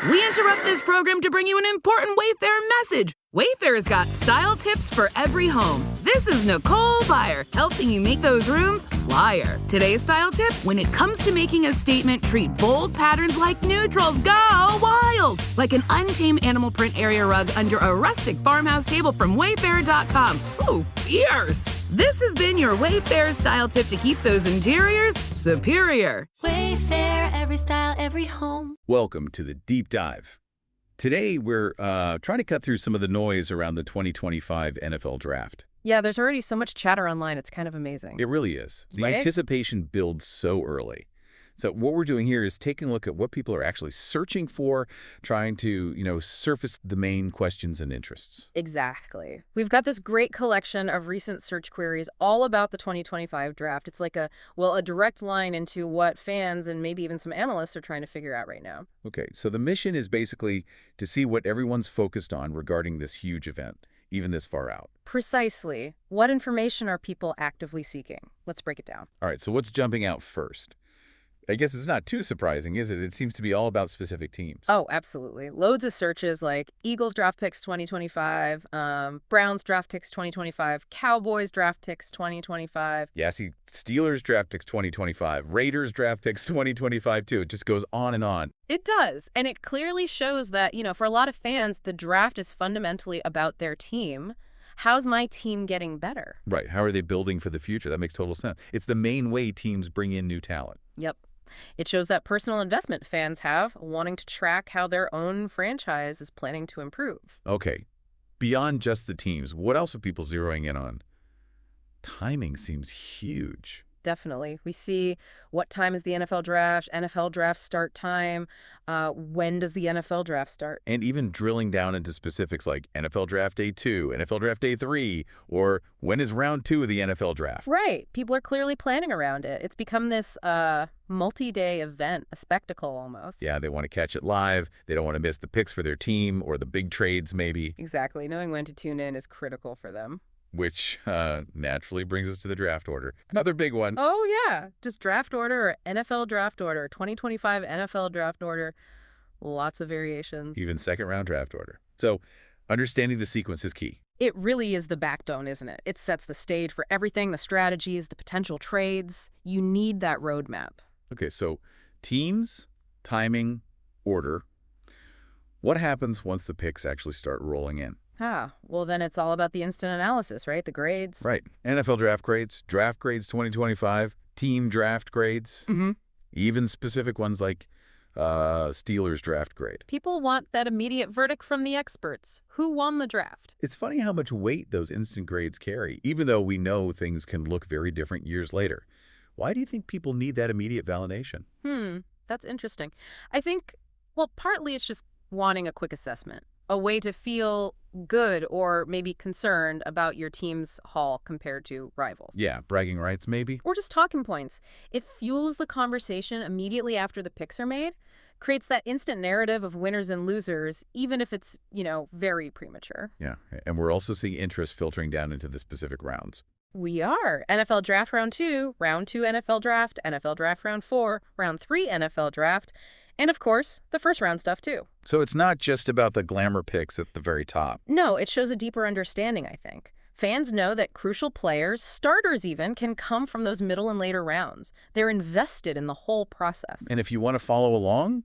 We interrupt this program to bring you an important Wayfair message. Wayfair's got style tips for every home. This is Nicole Byer, helping you make those rooms flyer. Today's style tip: when it comes to making a statement, treat bold patterns like neutrals. Go wild! Like an untamed animal print area rug under a rustic farmhouse table from Wayfair.com. Ooh, fierce! This has been your Wayfair style tip to keep those interiors superior. Wayfair, every style, every home. Welcome to the Deep Dive. Today, we're trying to cut through some of the noise around the 2025 NFL Draft. Yeah, there's already so much chatter online. It's kind of amazing. It really is. The Right? anticipation builds so early. So what we're doing here is taking a look at what people are actually searching for, trying to, surface the main questions and interests. Exactly. We've got this great collection of recent search queries all about the 2025 draft. It's like a direct line into what fans and maybe even some analysts are trying to figure out right now. Okay, so the mission is basically to see what everyone's focused on regarding this huge event, even this far out. Precisely. What information are people actively seeking? Let's break it down. All right, so what's jumping out first? I guess it's not too surprising, is it? It seems to be all about specific teams. Oh, absolutely. Loads of searches like Eagles draft picks 2025, Browns draft picks 2025, Cowboys draft picks 2025. Yeah, see, Steelers draft picks 2025, Raiders draft picks 2025 too. It just goes on and on. It does. And it clearly shows that, for a lot of fans, the draft is fundamentally about their team. How's my team getting better? Right. How are they building for the future? That makes total sense. It's the main way teams bring in new talent. Yep. It shows that personal investment fans have, wanting to track how their own franchise is planning to improve. Okay. Beyond just the teams, what else are people zeroing in on? Timing seems huge. Definitely. We see what time is the NFL draft start time, when does the NFL draft start? And even drilling down into specifics like NFL Draft Day 2, NFL Draft Day 3, or when is round 2 of the NFL Draft? Right. People are clearly planning around it. It's become this multi-day event, a spectacle almost. Yeah, they want to catch it live. They don't want to miss the picks for their team or the big trades maybe. Exactly. Knowing when to tune in is critical for them. Which naturally brings us to the draft order. Another big one. Oh, yeah. Just draft order or NFL draft order, 2025 NFL draft order. Lots of variations. Even second-round draft order. So understanding the sequence is key. It really is the backbone, isn't it? It sets the stage for everything, the strategies, the potential trades. You need that roadmap. Okay, so teams, timing, order. What happens once the picks actually start rolling in? Well, then it's all about the instant analysis, right? The grades. Right. NFL draft grades 2025, team draft grades, even specific ones like Steelers draft grade. People want that immediate verdict from the experts. Who won the draft? It's funny how much weight those instant grades carry, even though we know things can look very different years later. Why do you think people need that immediate validation? That's interesting. I think, partly it's just wanting a quick assessment, a way to feel good or maybe concerned about your team's haul compared to rivals. Yeah, bragging rights maybe? Or just talking points. It fuels the conversation immediately after the picks are made, creates that instant narrative of winners and losers, even if it's, very premature. Yeah, and we're also seeing interest filtering down into the specific rounds. We are. NFL Draft Round 2, Round 2 NFL Draft, NFL Draft Round 4, Round 3 NFL Draft, and, of course, the first round stuff, too. So it's not just about the glamour picks at the very top. No, it shows a deeper understanding, I think. Fans know that crucial players, starters even, can come from those middle and later rounds. They're invested in the whole process. And if you want to follow along,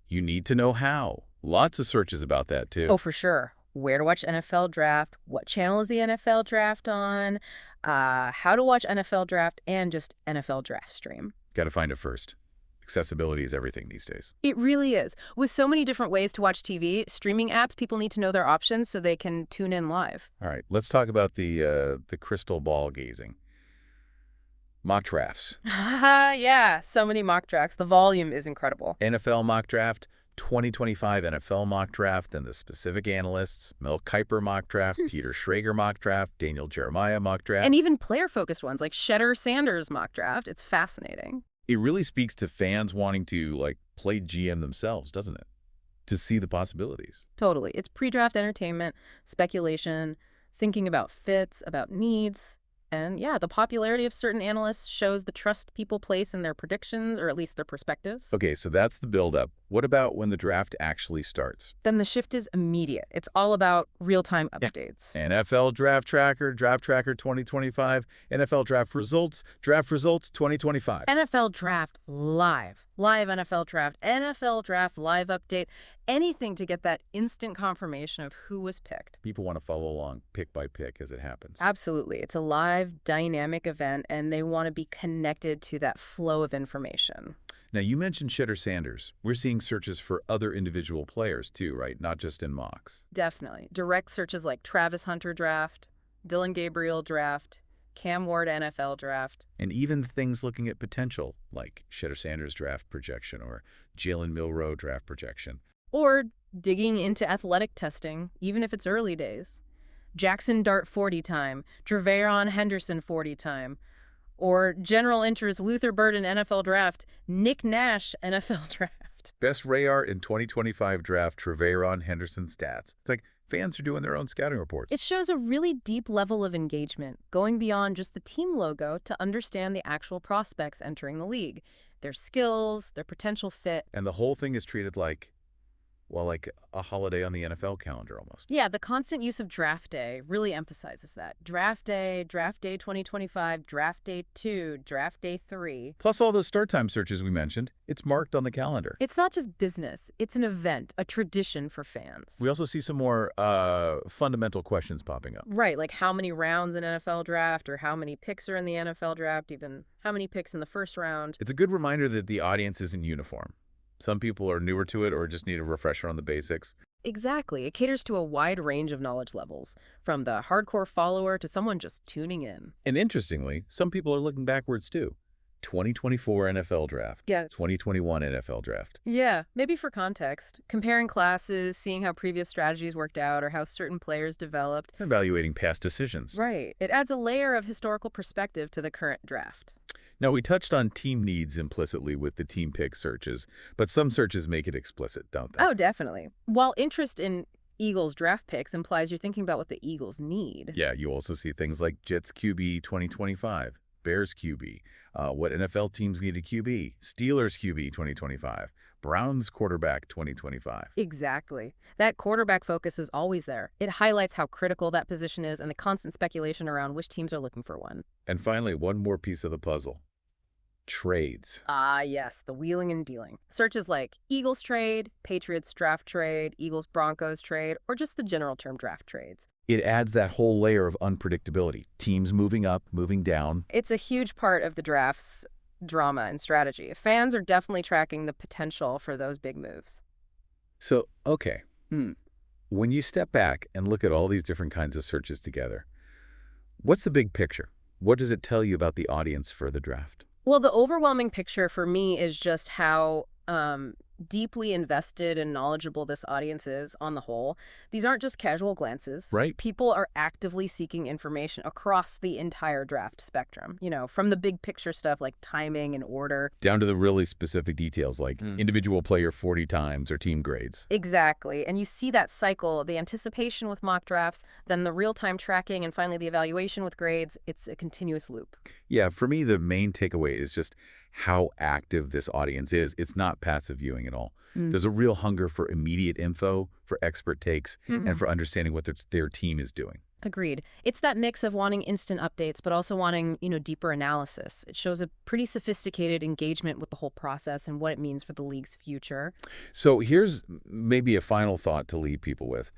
you need to know how. Lots of searches about that, too. Oh, for sure. Where to watch NFL Draft, what channel is the NFL Draft on, how to watch NFL Draft, and just NFL Draft Stream. Got to find it first. Accessibility is everything these days. It really is. With so many different ways to watch TV, streaming apps, people need to know their options so they can tune in live. All right, let's talk about the crystal ball gazing. Mock drafts. Yeah, so many mock drafts. The volume is incredible. NFL mock draft, 2025 NFL mock draft, then the specific analysts, Mel Kiper mock draft, Peter Schrager mock draft, Daniel Jeremiah mock draft. And even player-focused ones like Shedder Sanders mock draft. It's fascinating. It really speaks to fans wanting to, play GM themselves, doesn't it? To see the possibilities. Totally. It's pre-draft entertainment, speculation, thinking about fits, about needs. And yeah, the popularity of certain analysts shows the trust people place in their predictions, or at least their perspectives. Okay, so that's the buildup. What about when the draft actually starts? Then the shift is immediate. It's all about real-time updates. NFL Draft Tracker 2025, NFL Draft Results 2025. NFL Draft Live. Live NFL Draft Live update. Anything to get that instant confirmation of who was picked. People want to follow along pick by pick as it happens. Absolutely. It's a live, dynamic event, and they want to be connected to that flow of information. Now, you mentioned Shedder Sanders. We're seeing searches for other individual players too, right? Not just in mocks. Definitely. Direct searches like Travis Hunter Draft, Dylan Gabriel Draft, Cam Ward NFL Draft. And even things looking at potential, like Shedder Sanders draft projection or Jalen Milroe draft projection. Or digging into athletic testing, even if it's early days. Jackson Dart 40 time, Treveron Henderson 40 time, or general interest Luther Burden NFL Draft, Nick Nash NFL Draft. Best Rayar in 2025 draft, Treveron Henderson stats. It's like fans are doing their own scouting reports. It shows a really deep level of engagement, going beyond just the team logo to understand the actual prospects entering the league, their skills, their potential fit. And the whole thing is treated like, well, like a holiday on the NFL calendar almost. Yeah, the constant use of Draft Day really emphasizes that. Draft Day 2025, Draft Day 2, Draft Day 3. Plus all those start time searches we mentioned, it's marked on the calendar. It's not just business. It's an event, a tradition for fans. We also see some more fundamental questions popping up. Right, like how many rounds in NFL Draft, or how many picks are in the NFL Draft, even how many picks in the first round. It's a good reminder that the audience isn't uniform. Some people are newer to it or just need a refresher on the basics. Exactly. It caters to a wide range of knowledge levels, from the hardcore follower to someone just tuning in. And interestingly, some people are looking backwards too. 2024 NFL Draft. Yes. 2021 NFL Draft. Yeah, maybe for context. Comparing classes, seeing how previous strategies worked out or how certain players developed. Evaluating past decisions. Right. It adds a layer of historical perspective to the current draft. Now, we touched on team needs implicitly with the team pick searches, but some searches make it explicit, don't they? Oh, definitely. While interest in Eagles draft picks implies you're thinking about what the Eagles need. Yeah, you also see things like Jets QB 2025, Bears QB, what NFL teams need a QB, Steelers QB 2025, Browns quarterback 2025. Exactly. That quarterback focus is always there. It highlights how critical that position is and the constant speculation around which teams are looking for one. And finally, one more piece of the puzzle. Trades. Ah, yes, the wheeling and dealing. Searches like Eagles trade, Patriots draft trade, Eagles Broncos trade, or just the general term draft trades. It adds that whole layer of unpredictability. Teams moving up, moving down. It's a huge part of the draft's drama and strategy. Fans are definitely tracking the potential for those big moves. So, okay. When you step back and look at all these different kinds of searches together, what's the big picture? What does it tell you about the audience for the draft? Well, the overwhelming picture for me is just how deeply invested and knowledgeable this audience is on the whole. These aren't just casual glances. Right. People are actively seeking information across the entire draft spectrum, you know, from the big picture stuff like timing and order. Down to the really specific details like individual player 40 times or team grades. Exactly. And you see that cycle, the anticipation with mock drafts, then the real-time tracking, and finally the evaluation with grades. It's a continuous loop. Yeah, for me, the main takeaway is just how active this audience is. It's not passive viewing at all. There's a real hunger for immediate info, for expert takes, and for understanding what their team is doing. Agreed. It's that mix of wanting instant updates, but also wanting, deeper analysis. It shows a pretty sophisticated engagement with the whole process and what it means for the league's future. So here's maybe a final thought to leave people with.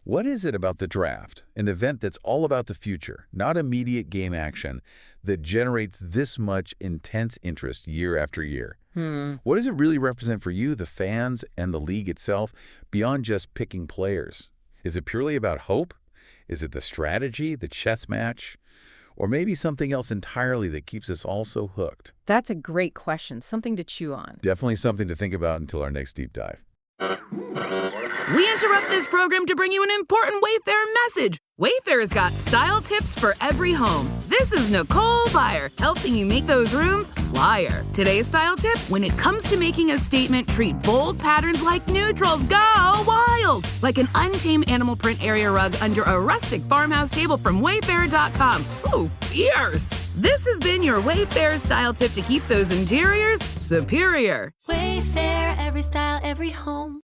What is it about the draft, an event that's all about the future, not immediate game action, that generates this much intense interest year after year? What does it really represent for you, the fans, and the league itself, beyond just picking players? Is it purely about hope? Is it the strategy, the chess match? Or maybe something else entirely that keeps us all so hooked? That's a great question, something to chew on. Definitely something to think about until our next deep dive. We interrupt this program to bring you an important Wayfair message. Wayfair's got style tips for every home. This is Nicole Byer, helping you make those rooms flyer. Today's style tip: when it comes to making a statement, treat bold patterns like neutrals. Go wild! Like an untamed animal print area rug under a rustic farmhouse table from Wayfair.com. Ooh, fierce! This has been your Wayfair style tip to keep those interiors superior. Wayfair, every style, every home.